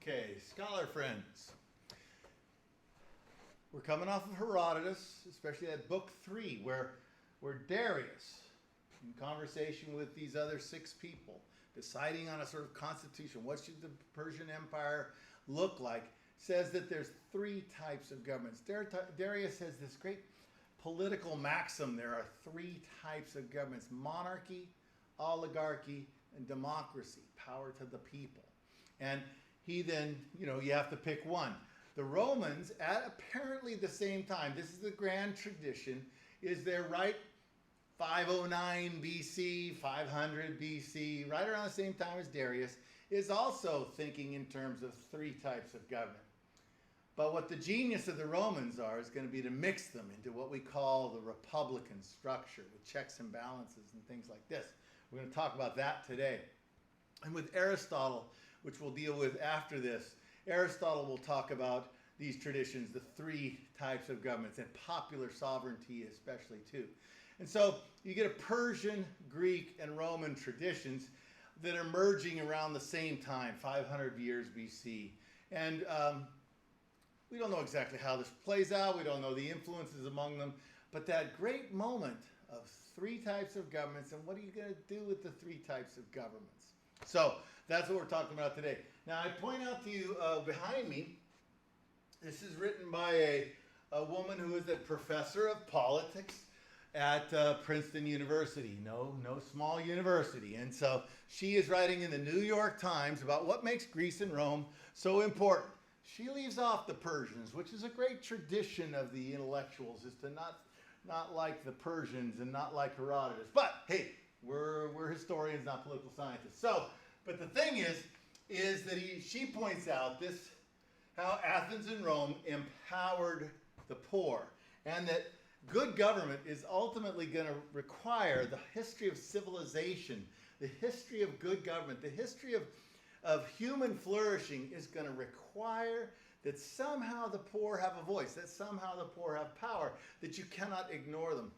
Okay, scholar friends. We're coming off of Herodotus, especially at book 3, where Darius, in conversation with these other 6 people, deciding on a sort of constitution, what should the Persian Empire look like, says that there's 3 types of governments. Darius has this great political maxim. There are 3 types of governments: monarchy, oligarchy, and democracy, power to the people. And he then, you have to pick one. The Romans, at apparently the same time, this is the grand tradition, is they're right 509 BC, 500 BC, right around the same time as Darius, is also thinking in terms of 3 types of government. But what the genius of the Romans is going to be to mix them into what we call the republican structure, with checks and balances and things like this. We're going to talk about that today. And with Aristotle, which we'll deal with after this, Aristotle will talk about these traditions, the 3 types of governments, and popular sovereignty especially too. And so you get a Persian, Greek, and Roman traditions that are merging around the same time, 500 years BC. And we don't know exactly how this plays out. We don't know the influences among them. But that great moment of 3 types of governments, and what are you going to do with the 3 types of governments? So that's what we're talking about today. Now, I point out to you behind me, this is written by a woman who is a professor of politics at Princeton University. No small university. And so she is writing in the New York Times about what makes Greece and Rome so important. She leaves off the Persians, which is a great tradition of the intellectuals, is to not like the Persians and not like Herodotus. But hey, we're historians, not political scientists. So, but the thing is that she points out how Athens and Rome empowered the poor, and that good government is ultimately going to require the history of civilization, the history of good government, the history of human flourishing is going to require that somehow the poor have a voice, that somehow the poor have power, that you cannot ignore them,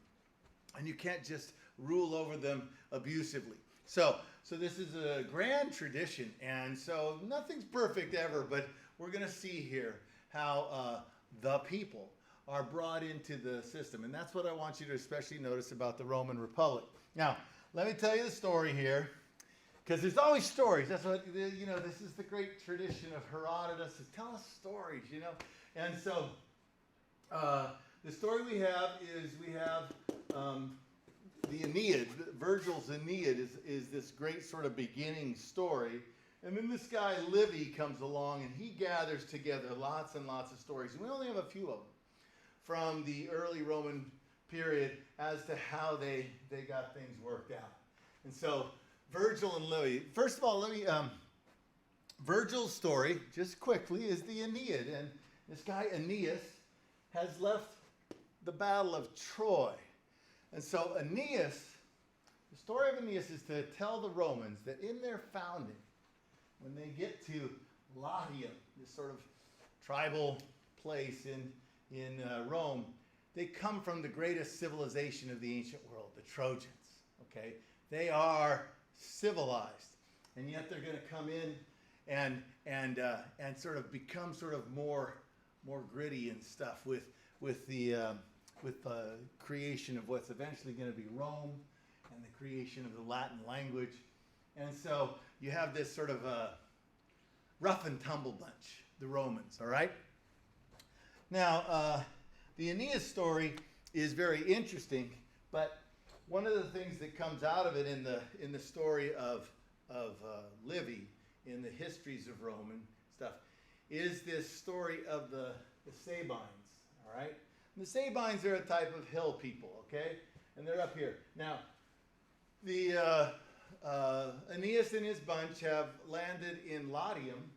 and you can't just rule over them abusively. So this is a grand tradition, and so nothing's perfect ever, but we're going to see here how the people are brought into the system, and that's what I want you to especially notice about the Roman Republic. Now, let me tell you the story here, because there's always stories. That's what, this is the great tradition of Herodotus, is tell us stories, And so the story we have is the Aeneid. Virgil's Aeneid is this great sort of beginning story. And then this guy, Livy, comes along and he gathers together lots and lots of stories. And we only have a few of them from the early Roman period as to how they got things worked out. And so Virgil and Livy, first of all, Virgil's story, just quickly, is the Aeneid. And this guy Aeneas has left the Battle of Troy. And so Aeneas, the story of Aeneas is to tell the Romans that in their founding, when they get to Latium, this sort of tribal place in Rome, they come from the greatest civilization of the ancient world, the Trojans. Okay, they are civilized, and yet they're going to come in and sort of become sort of more gritty and stuff with the creation of what's eventually going to be Rome and the creation of the Latin language. And so you have this sort of rough and tumble bunch, the Romans, all right? Now, the Aeneas story is very interesting, but one of the things that comes out of it in the story of Livy, in the histories of Rome and stuff, is this story of the Sabines, all right? And the Sabines are a type of hill people, okay? And they're up here. Now, the Aeneas and his bunch have landed in Latium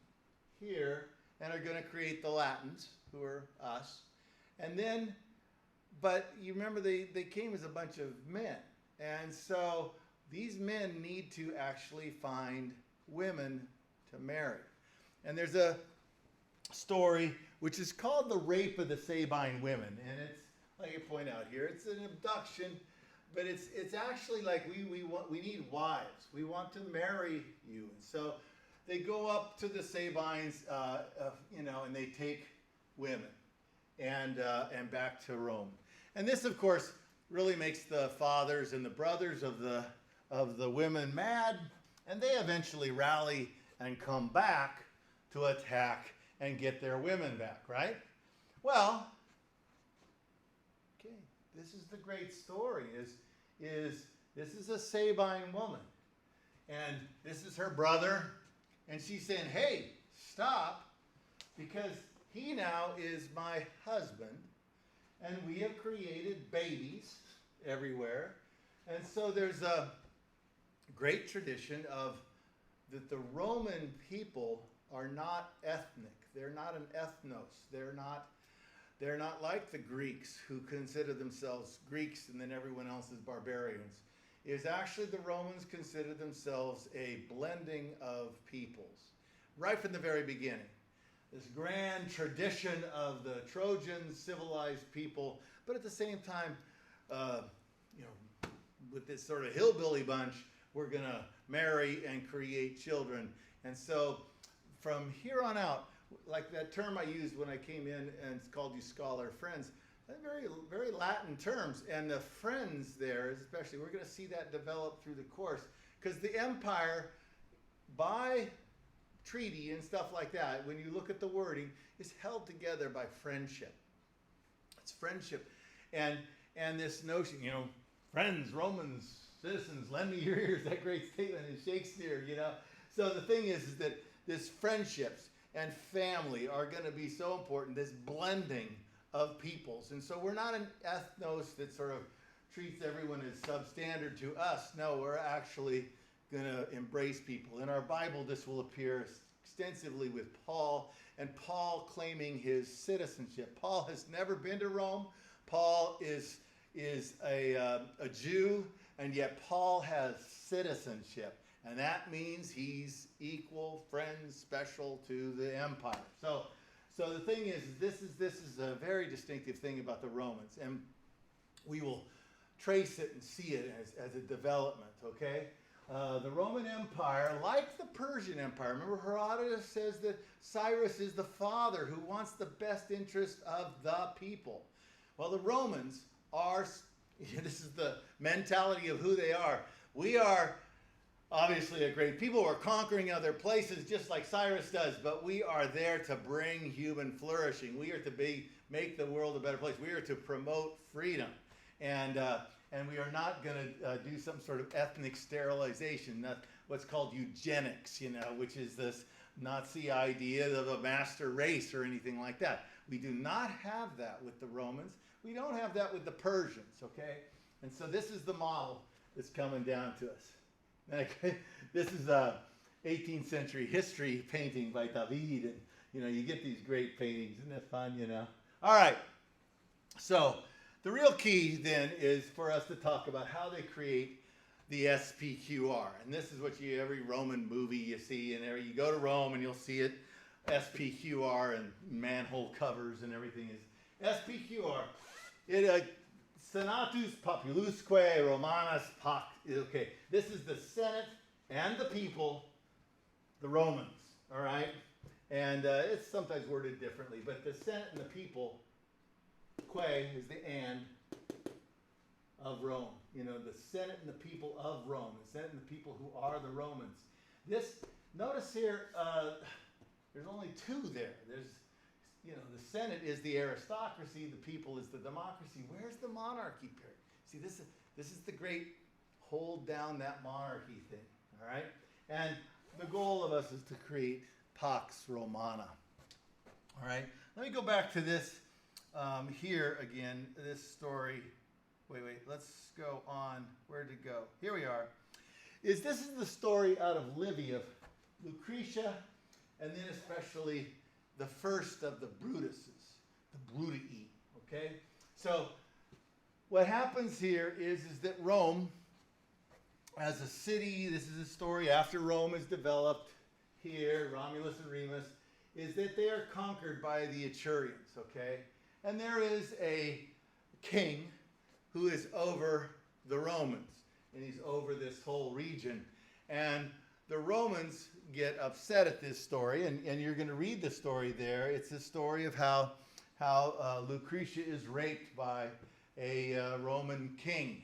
here and are going to create the Latins, who are us. And then, but you remember they came as a bunch of men. And so these men need to actually find women to marry. And there's a story which is called the Rape of the Sabine Women. And it's, like I point out here, it's an abduction, but it's actually like we need wives. We want to marry you. And so they go up to the Sabines, and they take women and back to Rome. And this, of course, really makes the fathers and the brothers of the women mad, and they eventually rally and come back to attack and get their women back, right? Well, okay, this is the great story, is this is a Sabine woman, and this is her brother, and she's saying, hey, stop, because he now is my husband, and we have created babies everywhere. And so there's a great tradition of that the Roman people are not ethnic. They're not an ethnos. They're not like the Greeks, who consider themselves Greeks and then everyone else is barbarians. Is actually the Romans consider themselves a blending of peoples right from the very beginning. This grand tradition of the Trojan civilized people, but at the same time, with this sort of hillbilly bunch, we're going to marry and create children. And so from here on out, like that term I used when I came in and called you scholar friends, very, very Latin terms. And the friends there, especially, we're going to see that develop through the course. Because the empire, by treaty and stuff like that, when you look at the wording, is held together by friendship. It's friendship. And this notion, friends, Romans, citizens, lend me your ears, that great statement in Shakespeare, So the thing is that this friendships and family are going to be so important, this blending of peoples. And so we're not an ethnos that sort of treats everyone as substandard to us. No, we're actually going to embrace people. In our Bible, this will appear extensively with Paul, and Paul claiming his citizenship. Paul has never been to Rome. Paul is a Jew, and yet Paul has citizenship. And that means he's equal, friend, special to the empire. So the thing is, this is a very distinctive thing about the Romans, and we will trace it and see it as a development, okay? The Roman Empire, like the Persian Empire, remember Herodotus says that Cyrus is the father who wants the best interest of the people. Well, the Romans are, this is the mentality of who they are. We are obviously a great people. We're conquering other places just like Cyrus does, but we are there to bring human flourishing. We are to make the world a better place. We are to promote freedom. And we are not going to do some sort of ethnic sterilization, what's called eugenics, which is this Nazi idea of a master race or anything like that. We do not have that with the Romans. We don't have that with the Persians, okay? And so this is the model that's coming down to us. This is a 18th century history painting by David, and you get these great paintings. Isn't that fun, All right, so the real key then is for us to talk about how they create the SPQR. And this is what every Roman movie you see, and you go to Rome and you'll see it, SPQR and manhole covers and everything is SPQR. Senatus Populusque Romanus Pax. Okay, this is the Senate and the people, the Romans, all right? And it's sometimes worded differently, but the Senate and the people, que is the and of Rome. The Senate and the people of Rome, the Senate and the people who are the Romans. Notice here, there's only two there. There's, the Senate is the aristocracy, the people is the democracy. Where's the monarchy period? See, this is the great hold down that monarchy thing, all right? And the goal of us is to create Pax Romana, all right? Let me go back to this here again, this story. Wait, let's go on. Where to go? Here we are. This is the story out of Livy of Lucretia, and then especially the first of the Brutuses, the Brutii, okay? So what happens here is that Rome, as a city, this is a story after Rome is developed here, Romulus and Remus, is that they are conquered by the Etrurians, okay? And there is a king who is over the Romans, and he's over this whole region. And the Romans get upset at this story, and you're going to read the story there. It's the story of how Lucretia is raped by a Roman king.